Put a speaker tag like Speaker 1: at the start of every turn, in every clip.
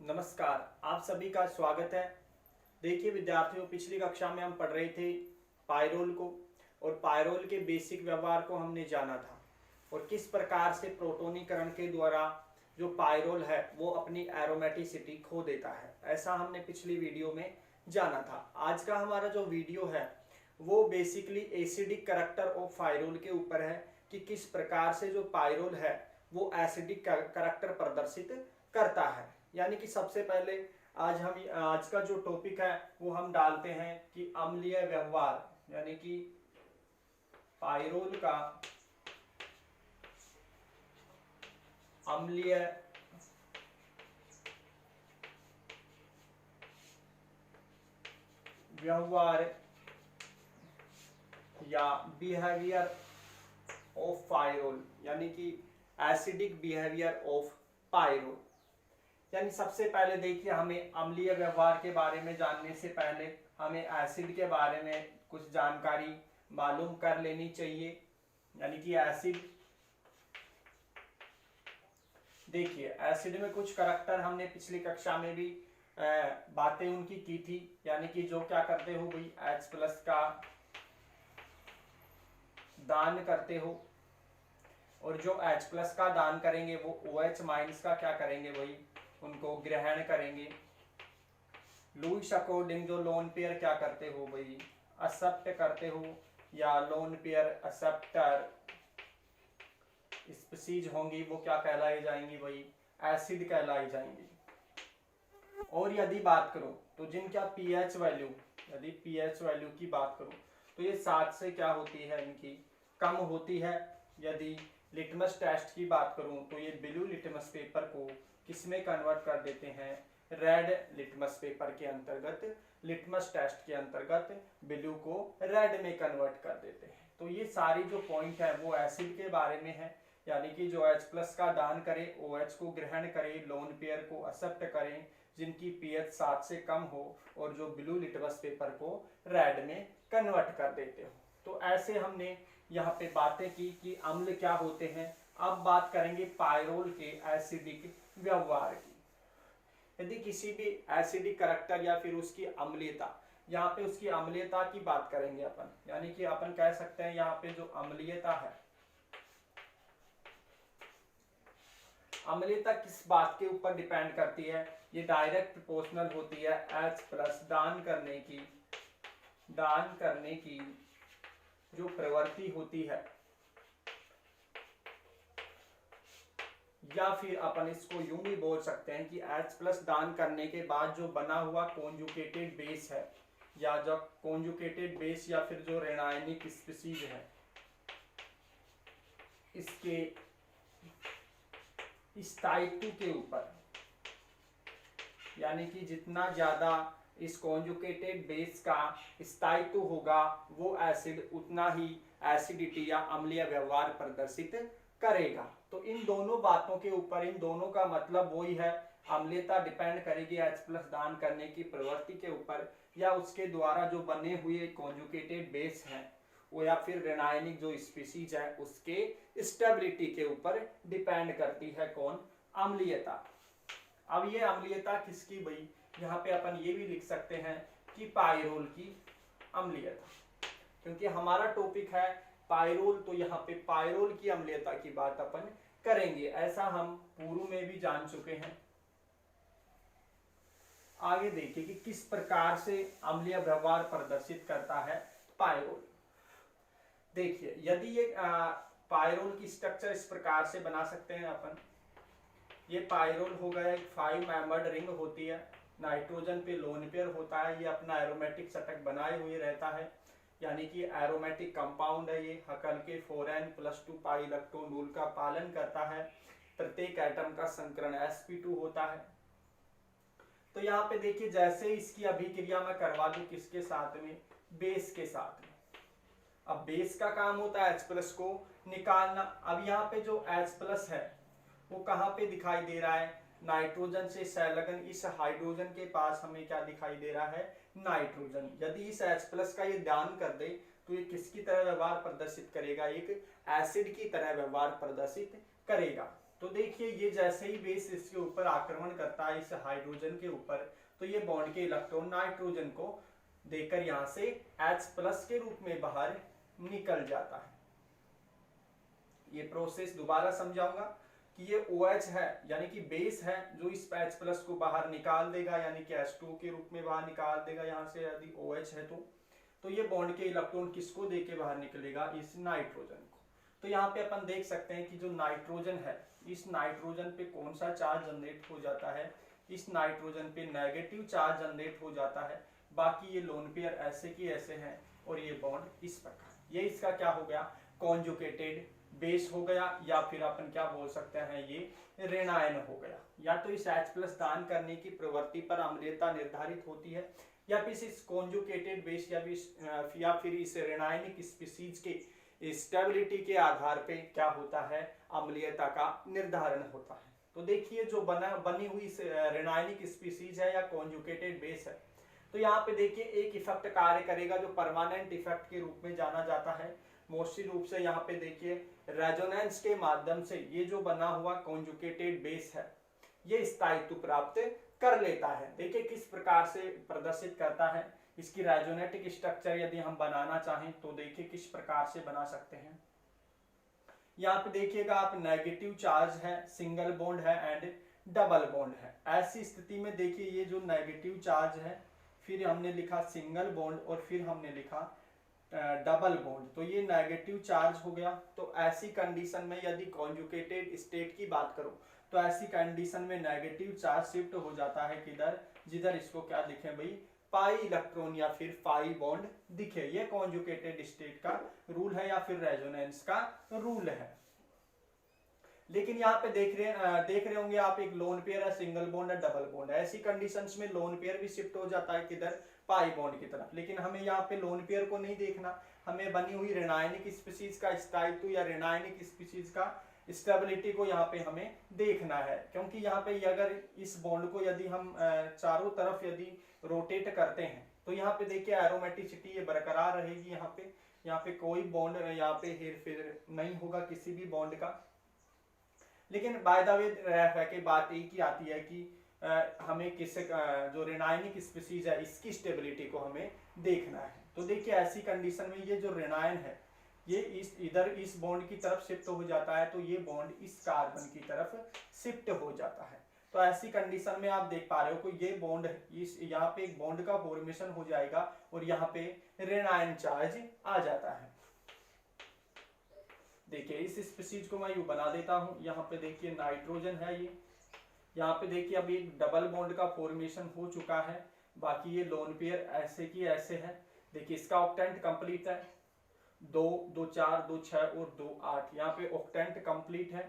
Speaker 1: नमस्कार, आप सभी का स्वागत है। देखिए विद्यार्थियों, पिछली कक्षा में हम पढ़ रहे थे पायरोल को, और पायरोल के बेसिक व्यवहार को हमने जाना था और किस प्रकार से प्रोटोनीकरण के द्वारा जो पायरोल है वो अपनी एरोमेटिसिटी खो देता है, ऐसा हमने पिछली वीडियो में जाना था। आज का हमारा जो वीडियो है वो basically acidic character of pyrrole के ऊपर है कि किस प्रकार से जो पायरोल है वो एसिडिक करैक्टर प्रदर्शित करता है। यानी कि सबसे पहले आज का जो टॉपिक है वो हम डालते हैं कि अम्लीय व्यवहार, यानी कि पायरोल का अम्लीय व्यवहार या बिहेवियर ऑफ पायरोल, यानी कि एसिडिक बिहेवियर ऑफ पायरोल। यानी सबसे पहले देखिए, हमें अम्लीय व्यवहार के बारे में जानने से पहले हमें एसिड के बारे में कुछ जानकारी मालूम कर लेनी चाहिए। यानी कि एसिड, देखिए एसिड में कुछ करैक्टर हमने पिछली कक्षा में भी बातें उनकी की थी। यानी कि जो क्या करते हो भाई, H+ का दान करते हो, और जो H+ का दान करेंगे वो OH- का क्या करेंगे भाई, उनको ग्रहण करेंगे। लुईस अकॉर्डिंग जो लोन पेयर क्या करते हो भाई, एक्सेप्ट करते हो, या लोन पेयर एक्सेप्टर स्पीशीज होंगी वो क्या कहलाई जाएंगी भाई, एसिड कहलाई जाएंगी। और यदि बात करो तो जिनका पीएच वैल्यू, यदि पीएच वैल्यू की बात करो तो ये 7 से क्या होती है, इनकी कम होती है। यदि लिटमस टेस्ट की बात करूं तो ये ब्लू लिटमस पेपर को किसमें कन्वर्ट कर देते हैं, रेड लिटमस पेपर के अंतर्गत, लिटमस टेस्ट के अंतर्गत ब्लू को रेड में कन्वर्ट कर देते हैं। तो ये सारी जो पॉइंट है वो एसिड के बारे में है। यानी कि जो H+ का दान करे, OH को ग्रहण करे, लोन पेयर को एक्सेप्ट करें, जिनकी पीएच 7 से कम हो, और जो ब्लू लिटमस पेपर को रेड में कन्वर्ट कर देते हो। तो ऐसे हमने यहाँ पे बातें की कि अम्ल क्या होते हैं। अब बात करेंगे पायरोल के एसिडिक व्यवहार की। यदि किसी भी एसिडिक करैक्टर या फिर उसकी अम्लीयता, यहाँ पे उसकी अम्लीयता की बात करेंगे अपन। यानी कि अपन कह सकते हैं यहाँ पे जो अम्लीयता है, अम्लीयता किस बात के ऊपर डिपेंड करती है, ये डायरेक्ट प्रोपोर्शनल होती है H+ दान करने की जो प्रवृत्ति होती है, या फिर अपन इसको यूं भी बोल सकते हैं कि H+ दान करने के बाद जो बना हुआ कॉन्जुगेटेड बेस है, या जो कॉन्जुगेटेड बेस या फिर जो ऋणायनिक स्पीशीज है, इसके स्थायित्व के ऊपर, यानी कि जितना ज्यादा इस कॉन्जुगेटेड बेस का स्थायित्व होगा वो एसिड उतना ही एसिडिटी या अम्लीय व्यवहार प्रदर्शित करेगा। तो इन दोनों बातों के ऊपर, इन दोनों का मतलब वही है, अम्लीयता डिपेंड करेगी H+ दान करने की प्रवृत्ति के ऊपर, या उसके द्वारा जो बने हुए कॉन्जुगेटेड बेस हैं वो, या फिर ऋणायनिक जो स्पीशीज है उसके स्टेबिलिटी के ऊपर डिपेंड करती है कौन, अम्लीयता। अब ये अम्लीयता किसकी भाई, यहाँ पे अपन ये भी लिख सकते हैं कि पायरोल की अम्लीयता, क्योंकि हमारा टॉपिक है पायरोल, तो यहाँ पे पायरोल की अम्लीयता की बात अपन करेंगे, ऐसा हम पूर्व में भी जान चुके हैं। आगे देखिए कि किस प्रकार से अम्लीय व्यवहार प्रदर्शित करता है पायरोल। देखिए, यदि ये पायरोल की स्ट्रक्चर इस प्रकार से बना सकते हैं अपन। ये पायरोल हो गया, एक 5 मेंबर्ड रिंग होती है, नाइट्रोजन पे लोन पेयर होता है, ये अपना एरोमेटिक शटक बनाए हुए रहता है, यानी कि एरोमेटिक कंपाउंड है। ये हकल के 4n+2 पाई इलेक्ट्रॉन रूल का पालन करता है। प्रत्येक एटम का संकरण sp2 होता है। तो यहाँ पे देखिए, जैसे इसकी अभिक्रिया मैं करवा दूं किसके साथ में, बेस के साथ में। अब बेस का काम होता है H+ को निकालना। अब यहाँ पे जो H+ है वो कहाँ पे दिखाई दे रहा है, नाइट्रोजन से संलग्न इस हाइड्रोजन के पास हमें क्या दिखाई दे रहा है, नाइट्रोजन। यदि इस H+ का ये दान कर दे तो ये किसकी तरह व्यवहार प्रदर्शित करेगा, एक एसिड की तरह व्यवहार प्रदर्शित करेगा। तो देखिए ये जैसे ही बेस इसके ऊपर आक्रमण करता है इस हाइड्रोजन के ऊपर, तो ये बॉन्ड के इलेक्ट्रॉन नाइट्रोजन को देकर यहां से H+ के रूप में बाहर निकल जाता है। ये प्रोसेस दोबारा समझाऊंगा कि ये OH है यानी कि बेस है जो इस H+ को बाहर निकाल देगा, यानी कि H2 के रूप में बाहर निकाल देगा यहां से, यदि OH है तो ये बॉन्ड के इलेक्ट्रॉन किसको देके बाहर निकलेगा, इस नाइट्रोजन को। तो यहाँ पे अपन देख सकते हैं कि जो नाइट्रोजन है, इस नाइट्रोजन पे कौन सा चार्ज जनरेट हो जाता है, इस नाइट्रोजन पे नेगेटिव चार्ज जनरेट हो जाता है। बाकी ये लोन पेयर ऐसे की ऐसे हैं और ये बॉन्ड इस प्रकार, ये इसका क्या हो गया, कॉन्जुगेटेड बेस हो गया, या फिर अपन क्या बोल सकते हैं, ये ऋण आयन हो गया। या तो इस H+ दान करने की प्रवृत्ति पर अम्लीयता निर्धारित होती है, या फिर इस कॉन्जुगेटेड बेस या फिर इस ऋणायनिक स्पीशीज के स्टेबिलिटी के आधार पे क्या होता है, अम्लीयता का निर्धारण होता है। तो देखिए जो बनी हुई ऋणायनिक स्पीशीज है या कॉन्जुगेटेड बेस है, तो यहाँ पे देखिए एक इफेक्ट कार्य करेगा जो परमानेंट इफेक्ट के रूप में जाना जाता है। मोस्टली रूप से यहाँ पे देखिए रेजोनेंस के माध्यम से ये जो बना हुआ कॉन्जुगेटेड बेस है ये स्थायित्व प्राप्त कर लेता है। देखिए किस प्रकार से प्रदर्शित करता है, इसकी रेजोनेटिक स्ट्रक्चर यदि हम बनाना चाहें तो देखिए किस प्रकार से बना सकते हैं। यहाँ पे देखिएगा आप, नेगेटिव चार्ज है, सिंगल बॉन्ड है एंड डबल बॉन्ड है। ऐसी स्थिति में देखिए ये जो नेगेटिव चार्ज है, फिर हमने लिखा सिंगल बॉन्ड और फिर हमने लिखा डबल बॉन्ड, तो ये नेगेटिव चार्ज हो गया। तो ऐसी कंडीशन में यदि कॉन्जुगेटेड स्टेट की बात करूं तो ऐसी कंडीशन में नेगेटिव चार्ज शिफ्ट हो जाता है किधर, जिधर इसको क्या दिखे भाई, पाई इलेक्ट्रॉन या फिर पाई बॉन्ड दिखे। ये कॉन्जुगेटेड स्टेट का रूल है या फिर रेजोनेंस का रूल है। लेकिन यहाँ पे देख रहे होंगे आप, एक लोन पेयर है, सिंगल बॉन्ड है, डबल बॉन्ड है। ऐसी कंडीशंस में लोन पेयर भी शिफ्ट हो जाता है किधर, पाई बॉन्ड की तरफ। लेकिन हमें यहाँ पे लोन पेयर को नहीं देखना, हमें बनी हुई ऋणायनिक स्पीशीज का स्थायित्व या ऋणायनिक स्पीशीज का स्टेबिलिटी को यहाँ पे हमें देखना है। क्योंकि यहाँ पे अगर इस बॉन्ड को यदि हम चारों तरफ यदि रोटेट करते हैं तो यहाँ पे देखिए एरोमेटिसिटी ये बरकरार रहेगी। यहाँ पे कोई बॉन्ड यहाँ पे हेर फेर नहीं होगा किसी भी बॉन्ड का। लेकिन बाय द वे की बात एक ही आती है कि हमें जो ऋणायनिक स्पीशीज है इसकी स्टेबिलिटी को हमें देखना है। तो देखिए ऐसी कंडीशन में ये जो ऋणायन है ये इधर इस बॉन्ड की तरफ शिफ्ट हो जाता है, तो ये बॉन्ड इस कार्बन की तरफ शिफ्ट हो जाता है। तो ऐसी कंडीशन में आप देख पा रहे हो कि ये बॉन्ड यहाँ पे एक बॉन्ड का फॉर्मेशन हो जाएगा और यहाँ पे ऋणायन चार्ज आ जाता है। देखिए इस स्पीशीज को मैं यूं बना देता हूं। यहाँ पे देखिए नाइट्रोजन है ये, यहाँ पे देखिए अभी एक डबल बॉन्ड का फॉर्मेशन हो चुका है। बाकी ये लोन पेयर ऐसे की ऐसे है। देखिए इसका ऑक्टेंट कंप्लीट है, 2 2 4 2 6 और 2 8, यहाँ पे ऑक्टेंट कंप्लीट है।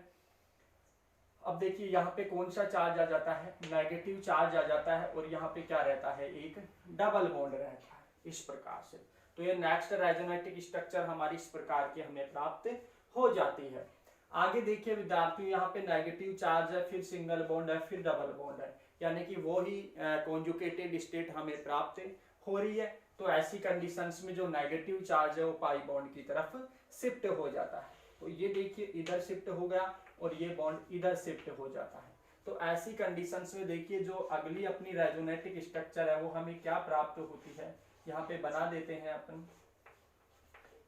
Speaker 1: अब देखिए यहाँ पे कौन सा चार्ज आ जाता है, नेगेटिव चार्ज आ जाता है और यहाँ पे क्या रहता है, एक डबल बॉन्ड रहता है इस प्रकार से। तो ये नेक्स्ट रेजोनेटिक स्ट्रक्चर हमारी इस प्रकार की हमें प्राप्त हो जाती है। आगे देखिए विद्यार्थियों, यहाँ पे नेगेटिव चार्ज है, फिर सिंगल बॉन्ड है, फिर डबल बॉन्ड है, यानी कि वो ही कॉन्जुगेटेड स्टेट हमें प्राप्त हो रही है। तो ऐसी कंडीशंस में जो नेगेटिव चार्ज है वो पाई बॉन्ड की तरफ शिफ्ट हो जाता है। तो ये देखिए इधर शिफ्ट हो गया और ये बॉन्ड इधर शिफ्ट हो जाता है। तो ऐसी कंडीशंस में देखिए जो अगली अपनी रेजोनेटिक स्ट्रक्चर है वो हमें क्या प्राप्त होती है, यहाँ पे बना देते हैं अपन।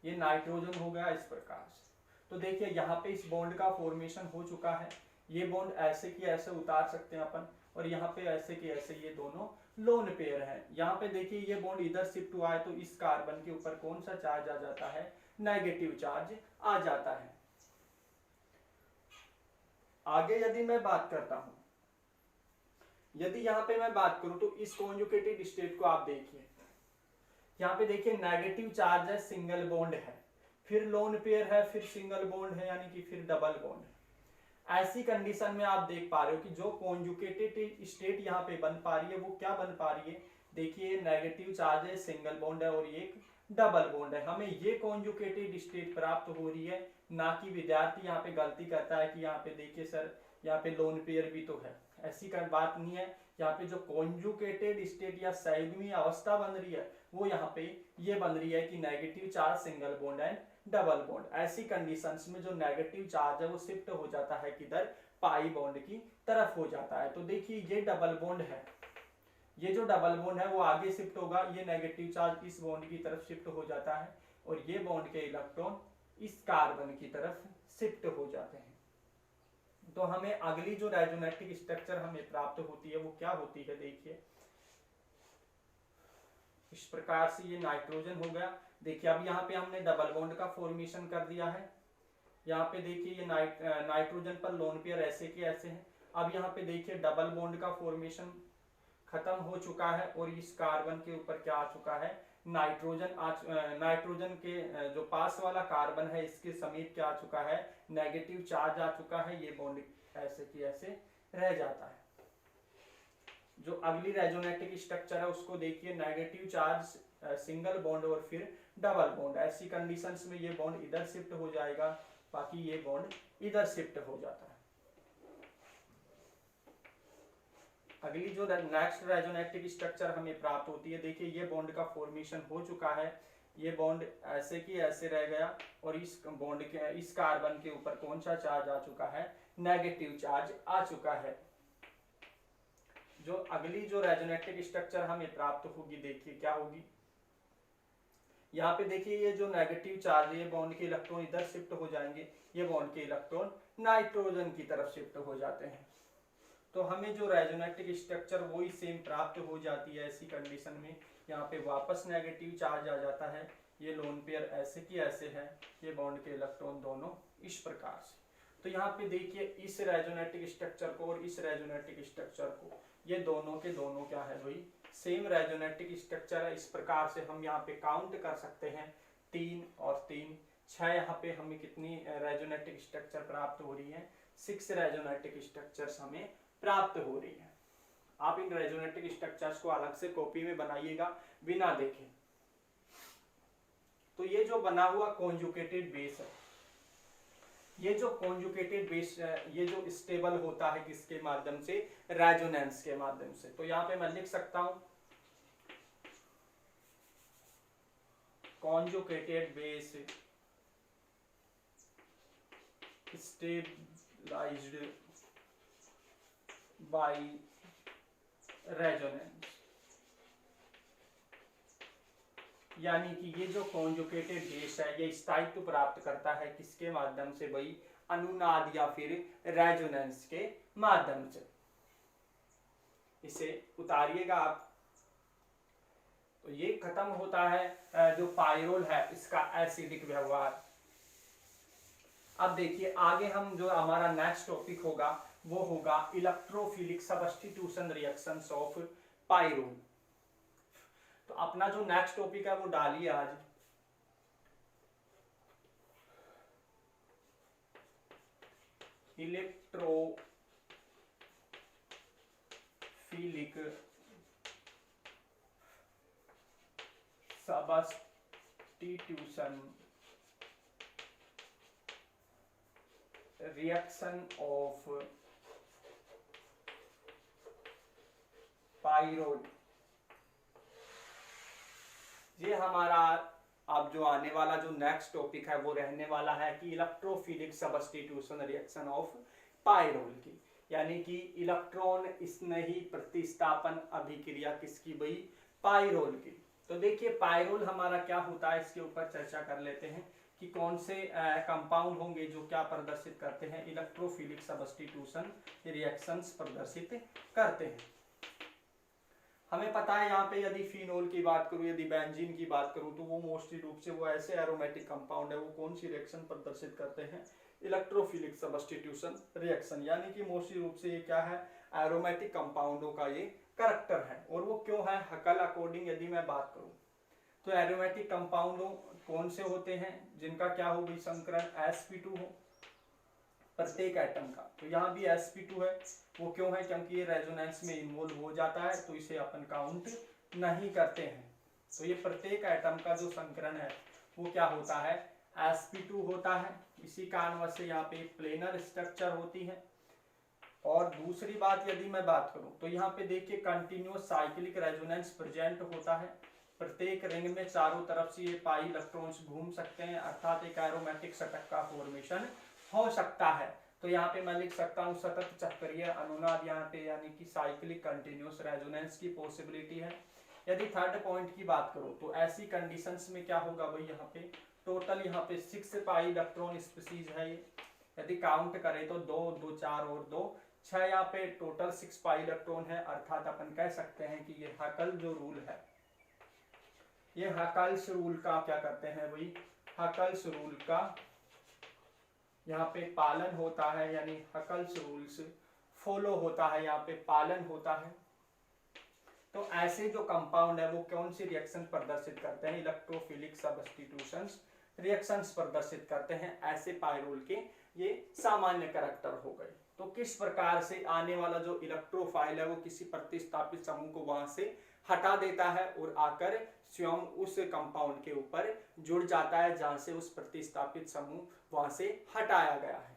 Speaker 1: ये नाइट्रोजन हो गया इस प्रकार से। तो देखिए यहाँ पे इस बॉन्ड का फॉर्मेशन हो चुका है। ये बॉन्ड ऐसे की ऐसे उतार सकते हैं अपन और यहाँ पे ऐसे की ऐसे ये दोनों लोन पेयर है। यहाँ पे देखिए ये बॉन्ड इधर शिफ्ट हुआ है तो इस कार्बन के ऊपर कौन सा चार्ज आ जाता है, नेगेटिव चार्ज आ जाता है। आगे यदि मैं बात करता हूं, यदि यहाँ पे मैं बात करूं तो इस कॉन्जुगेटेड स्टेट को आप देखिए, यहाँ पे देखिए नेगेटिव चार्ज है, सिंगल बॉन्ड है, फिर लोन पेयर है, फिर सिंगल बॉन्ड है, यानी कि फिर डबल बॉन्ड है। ऐसी कंडीशन में आप देख पा रहे हो कि जो कॉन्जुगेटेड स्टेट यहाँ पे बन पा रही है वो क्या बन पा रही है, देखिए नेगेटिव चार्ज है, सिंगल बॉन्ड है और ये एक डबल बॉन्ड है। हमें ये कॉन्जुगेटेड स्टेट प्राप्त हो रही है, ना कि विद्यार्थी यहाँ पे गलती करता है कि यहाँ पे देखिए सर यहाँ पे लोन पेयर भी तो है। ऐसी बात नहीं है। यहाँ पे जो कॉन्जुगेटेड स्टेट या संयुग्मी अवस्था बन रही है वो यहाँ पे ये बन रही है कि negative charge, single bond and double bond. ऐसी कंडीशंस में जो नेगेटिव चार्ज है वो शिफ्ट हो जाता है किधर, पाई बॉन्ड की तरफ हो जाता है। तो देखिए ये डबल बॉन्ड है, ये जो डबल बॉन्ड है वो आगे शिफ्ट होगा, ये नेगेटिव चार्ज इस बॉन्ड की तरफ शिफ्ट हो जाता है और ये बॉन्ड के इलेक्ट्रॉन इस कार्बन की तरफ शिफ्ट हो जाते हैं। तो हमें अगली जो रेजोनेटिक स्ट्रक्चर हमें प्राप्त होती है वो क्या होती है, देखिए इस प्रकार से ये नाइट्रोजन हो गया। देखिए अब यहाँ पे हमने डबल बॉन्ड का फॉर्मेशन कर दिया है। यहाँ पे देखिए ये नाइट्रोजन पर लोन पेयर ऐसे के ऐसे हैं। अब यहाँ पे देखिए डबल बॉन्ड का फॉर्मेशन खत्म हो चुका है और इस कार्बन के ऊपर क्या आ चुका है, नाइट्रोजन के जो पास वाला कार्बन है इसके समीप क्या आ चुका है, नेगेटिव चार्ज आ चुका है। ये बॉन्ड ऐसे की ऐसे रह जाता है। जो अगली रेजोनेटिक स्ट्रक्चर है उसको देखिए, नेगेटिव चार्ज सिंगल बॉन्ड और फिर डबल बॉन्ड। ऐसी कंडीशंस में ये बॉन्ड इधर शिफ्ट हो जाएगा, बाकी ये बॉन्ड इधर शिफ्ट हो जाता है। अगली जो नेक्स्ट रेजोनेटिक स्ट्रक्चर हमें प्राप्त होती है, देखिए ये बॉन्ड का फॉर्मेशन हो चुका है, ये बॉन्ड ऐसे की ऐसे रह गया और इस बॉन्ड के इस कार्बन के ऊपर कौन सा चार्ज आ चुका है, नेगेटिव चार्ज आ चुका है। जो अगली जो रेजोनेटिक स्ट्रक्चर हमें प्राप्त होगी, देखिए क्या होगी, यहाँ पे देखिए ये जो नेगेटिव चार्ज है ये बॉन्ड के इलेक्ट्रॉन इधर शिफ्ट हो जाएंगे, ये बॉन्ड के इलेक्ट्रॉन नाइट्रोजन की तरफ शिफ्ट हो जाते हैं। तो हमें जो रेजोनेटिक स्ट्रक्चर वही सेम प्राप्त हो जाती है। ऐसी कंडीशन में यहाँ पे वापस नेगेटिव चार्ज आ जाता है, ये लोन पेयर ऐसे की ऐसे है, ये बॉन्ड के इलेक्ट्रॉन दोनों इस प्रकार से। तो यहाँ पे देखिए इस रेजोनेटिक स्ट्रक्चर को और इस रेजोनेटिक स्ट्रक्चर को, ये दोनों के दोनों क्या है भाई, सेम रेजोनेटिक स्ट्रक्चर है। इस प्रकार से हम यहाँ पे काउंट कर सकते हैं 3 और 3 6। यहाँ पे हमें कितनी रेजोनेटिक स्ट्रक्चर प्राप्त हो रही है, 6 रेजोनेटिक स्ट्रक्चर्स हमें प्राप्त हो रही है। आप इन रेजोनेटिक स्ट्रक्चर्स को अलग से कॉपी में बनाइएगा बिना देखे। तो ये जो बना हुआ कॉन्जुगेटेड बेस है, ये जो कॉन्जुगेटेड बेस ये जो स्टेबल होता है किसके माध्यम से, रेजोनेंस के माध्यम से। तो यहाँ पे मैं लिख सकता हूं conjugated base stabilized by resonance. यानी कि ये जो कॉन्जुगेटेड बेस है ये स्थायित्व प्राप्त करता है किसके माध्यम से भाई, अनुनाद या फिर रेजोनेंस के माध्यम से। इसे उतारिएगा आप। तो ये खत्म होता है जो पायरोल है इसका एसिडिक व्यवहार। अब देखिए आगे हम जो हमारा नेक्स्ट टॉपिक होगा वो होगा electrophilic substitution reactions of pyrrole. तो अपना जो नेक्स्ट टॉपिक है वो डालिए आज, electrophilic substitution reaction of pyrrole. ये हमारा अब जो आने वाला जो नेक्स्ट टॉपिक है वो रहने वाला है कि electrophilic substitution reaction of pyrrole की, यानी कि इलेक्ट्रॉन स्नेही प्रतिस्थापन अभिक्रिया किसकी भाई, पायरोल की। तो देखिए पायरोल हमारा क्या होता है इसके ऊपर चर्चा कर लेते हैं कि कौन से कंपाउंड होंगे जो क्या प्रदर्शित करते हैं, इलेक्ट्रोफिलिक सब्स्टिट्यूशन रिएक्शंस प्रदर्शित करते हैं। हमें पता है यहाँ पे यदि फिनोल की बात करूँ, यदि बेंजीन की बात करूँ, तो वो मोस्टली रूप से वो ऐसे एरोमेटिक कंपाउंड है, वो कौन सी रिएक्शन प्रदर्शित करते हैं, इलेक्ट्रोफिलिक सब्स्टिट्यूशन रिएक्शन। यानी कि मोस्टली रूप से ये क्या है, एरोमेटिक कंपाउंडों का ये करैक्टर है। और वो क्यों है, हकल अकॉर्डिंग यदि मैं बात करूँ तो एरोमेटिक कंपाउंडों कौन से होते हैं जिनका क्या हो भाई, संकरण sp2 हो प्रत्येक एटम का। तो यहाँ भी sp2 है, वो क्यों है, क्योंकि ये रेजोनेंस में इन्वॉल्व हो जाता है, तो इसे अपन काउंट नहीं करते हैं। तो ये प्रत्येक एटम का जो संकरण है वो क्या होता है, sp2 होता है। इसी कारणवश से यहाँ पे प्लेनर स्ट्रक्चर होती है। और दूसरी बात यदि मैं बात करूं तो यहाँ पे देखिए कंटिन्यूअस साइक्लिक रेजोनेंस प्रेजेंट होता है। प्रत्येक रिंग में चारों तरफ से ये पाई इलेक्ट्रॉन्स घूम सकते हैं, अर्थात एक एरोमेटिक षटक का फॉर्मेशन हो सकता है। तो यहाँ पे मैं लिख सकता हूँ सतत चक्रीय अनुनाद यहाँ पे, यानी कि साइक्लिक कंटिन्यूस रेजोनेंस की पॉसिबिलिटी है। यदि थर्ड पॉइंट की बात करो तो ऐसी कंडीशंस में क्या होगा भाई, यहाँ पे टोटल यहाँ पे 6 पाई इलेक्ट्रॉन स्पीसीज है ये। यदि काउंट करें तो 2 2 4 और 2 6, यहाँ पे टोटल 6 पाई इलेक्ट्रॉन है। अर्थात अपन कह सकते हैं कि ये हकल जो रूल है, ये हकल्स रूल का क्या करते हैं भाई, हकल्स रूल का यहाँ पे पालन होता है, यानी हकल्स रूल्स फॉलो होता है, यहाँ पे पालन होता है। तो ऐसे जो कंपाउंड है वो कौन सी रिएक्शन प्रदर्शित करते हैं, इलेक्ट्रोफिलिक सब्स्टिट्यूशंस रिएक्शंस प्रदर्शित करते हैं। ऐसे पायरोल के ये सामान्य करैक्टर हो गए। तो किस प्रकार से आने वाला जो इलेक्ट्रोफाइल है वो किसी प्रतिस्थापित समूह को वहां से हटा देता है और आकर स्वयं उस कंपाउंड के ऊपर जुड़ जाता है जहां से उस प्रतिस्थापित समूह वहां से हटाया गया है।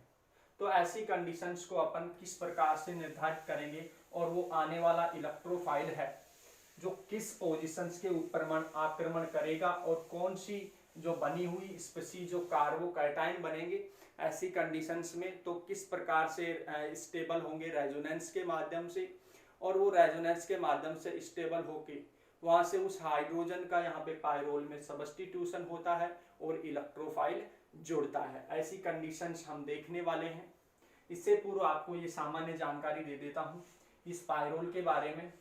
Speaker 1: तो ऐसी कंडीशंस को अपन किस प्रकार से निर्धारित करेंगे, और वो आने वाला इलेक्ट्रोफाइल है जो किस पोजीशंस के ऊपर आक्रमण करेगा और कौन सी जो बनी हुई स्पीशीज जो कार्बोकैटायन बनेंगे ऐसी कंडीशंस में, तो किस प्रकार से स्टेबल होंगे रेजोनेंस के माध्यम से, और वो रेजोनेंस के माध्यम से स्टेबल होके वहां से उस हाइड्रोजन का यहाँ पे पायरोल में सब्स्टिट्यूशन होता है और इलेक्ट्रोफाइल जुड़ता है। ऐसी कंडीशंस हम देखने वाले हैं। इससे पूर्व आपको ये सामान्य जानकारी दे देता हूं इस पायरोल के बारे में,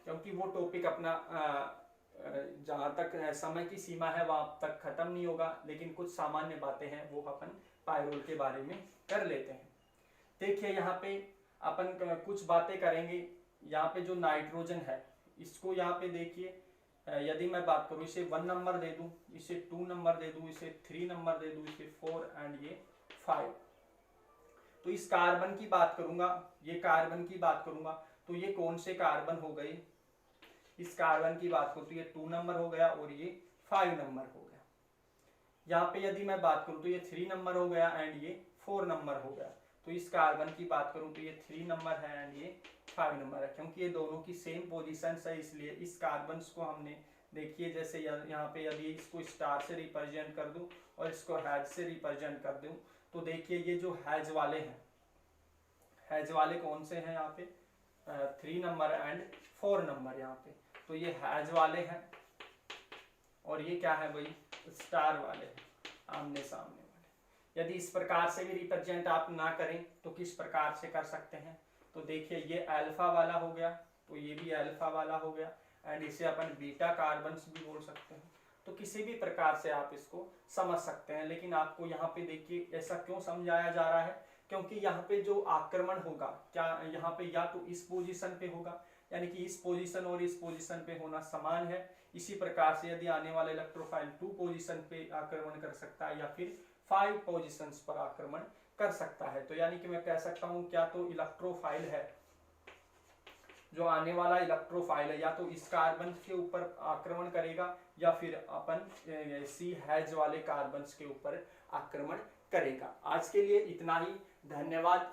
Speaker 1: क्योंकि वो टॉपिक अपना जहां तक समय की सीमा है वहां तक खत्म नहीं होगा, लेकिन कुछ सामान्य बातें हैं वो अपन पायरोल के बारे में कर लेते हैं। देखिए यहाँ पे अपन कुछ बातें करेंगे। यहाँ पे जो नाइट्रोजन है इसको यहाँ पे देखिए, यदि मैं बात करूँ इसे 1 नंबर दे दूं, इसे 2 नंबर दे दूं, इसे 3 नंबर दे दूं, इसे 4 एंड ये 5। तो इस कार्बन की बात करूंगा, ये कार्बन की बात करूंगा, तो ये कौन से कार्बन हो गए, इस कार्बन की बात करूं तो ये 2 नंबर हो गया और ये 5 नंबर हो गया। यहाँ पे यदि मैं बात करूं तो ये 3 नंबर हो गया एंड ये 4 नंबर हो गया। तो इस कार्बन की बात करूं तो ये 3 नंबर है एंड ये 5 नंबर है, क्योंकि ये दोनों की सेम पोजीशन है, इसलिए इस कार्बन को हमने देखिए जैसे यहाँ पे यदि इसको स्टार से रिप्रेजेंट कर दूं और इसको हैज से रिप्रेजेंट कर दूं, तो देखिए ये जो हैज वाले हैं, हैज वाले कौन से हैं यहाँ पे 3 नंबर एंड 4 नंबर यहाँ पे, तो ये हैज वाले हैं और ये क्या है भाई स्टार वाले हैं, आमने सामने वाले। यदि इस प्रकार से भी रिप्रेजेंट आप ना करें तो किस प्रकार से कर सकते हैं, तो देखिए ये अल्फा वाला हो गया, तो ये भी अल्फा वाला हो गया एंड इसे अपन बीटा कार्बन्स भी बोल सकते हैं। तो किसी भी प्रकार से आप इसको समझ सकते हैं, लेकिन आपको यहाँ पे देखिए ऐसा क्यों समझाया जा रहा है, क्योंकि यहाँ पे जो आक्रमण होगा क्या यहाँ पे या तो इस पोजीशन पे होगा, यानी कि इस पोजीशन और इस पोजीशन पे होना समान है। इसी प्रकार से यदि आने वाला इलेक्ट्रोफाइल 2 पोजीशन पे आक्रमण कर सकता है या फिर 5 पोजीशंस पर आक्रमण कर सकता है। तो यानी कि मैं कह सकता हूं क्या तो इलेक्ट्रोफाइल है, जो आने वाला इलेक्ट्रोफाइल है या तो इस कार्बन के ऊपर आक्रमण करेगा या फिर अपन सी हैज वाले कार्बन के ऊपर आक्रमण करेगा। आज के लिए इतना ही, धन्यवाद।